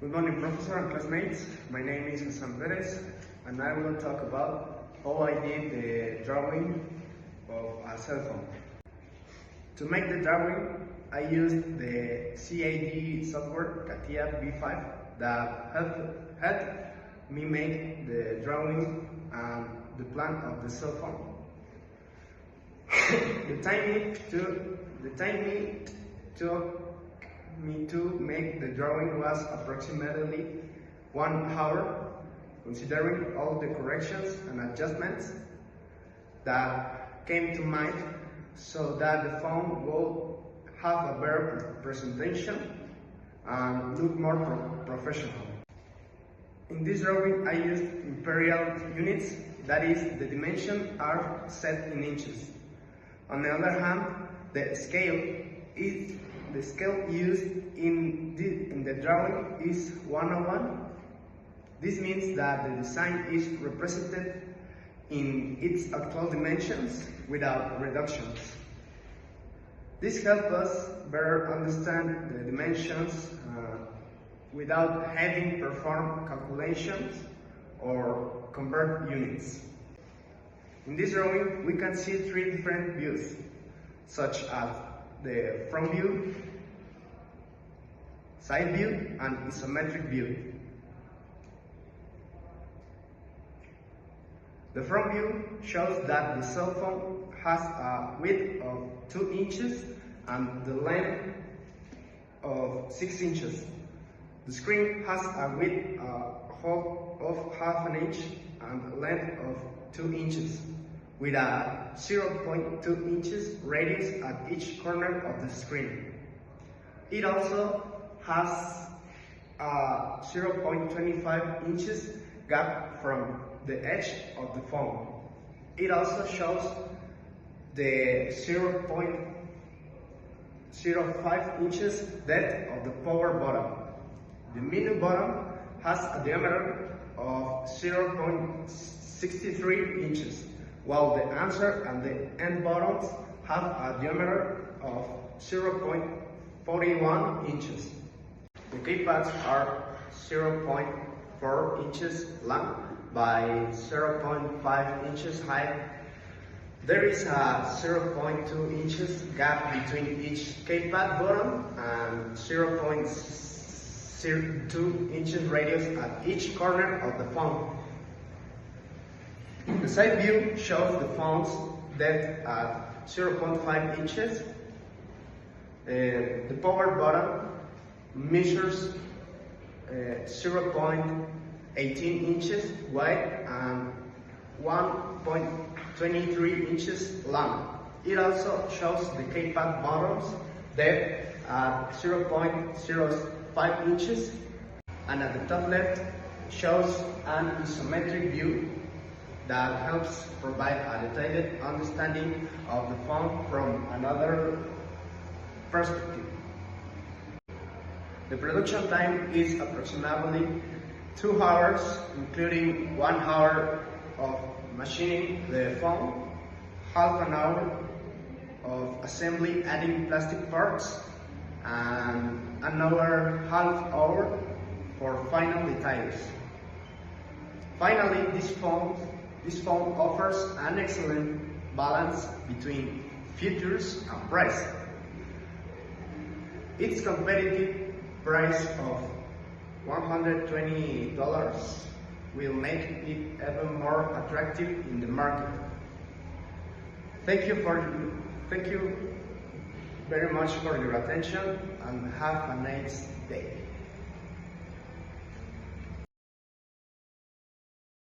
Good morning, Professor and classmates. My name is Hassan Perez, and I will talk about how I did the drawing of a cell phone. To make the drawing, I used the CAD software CATIA V5 that helped me make the drawing and the plan of the cell phone. The time it took me to make the drawing was approximately 1 hour, considering all the corrections and adjustments that came to mind so that the phone will have a better presentation and look more professional. In this drawing I used imperial units, that is, the dimensions are set in inches. On the other hand, the scale used in the drawing is 101. This means that the design is represented in its actual dimensions without reductions. This helps us better understand the dimensions without having performed calculations or convert units. In this drawing, we can see 3 different views, such as the front view, side view, and isometric view. The front view shows that the cell phone has a width of 2 inches and the length of 6 inches. The screen has a width of half an inch and a length of 2 inches, with a 0.2 inches radius at each corner of the screen. It also has a 0.25 inches gap from the edge of the phone. It also shows the 0.05 inches depth of the power button. The menu button has a diameter of 0.63 inches, while the answer and the end buttons have a diameter of 0.41 inches. The keypads are 0.4 inches long by 0.5 inches high. There is a 0.2 inches gap between each keypad button and 0.02 inches radius at each corner of the phone. The side view shows the phone's depth at 0.5 inches. The power button measures 0.18 inches wide and 1.23 inches long. It also shows the keypad buttons depth at 0.05 inches, and at the top left shows an isometric view that helps provide a detailed understanding of the phone from another perspective. The production time is approximately 2 hours, including 1 hour of machining the phone, half an hour of assembly adding plastic parts, and another half hour for final details. Finally, this phone offers an excellent balance between features and price. Its competitive price of $120 will make it even more attractive in the market. Thank you very much for your attention, and have a nice day.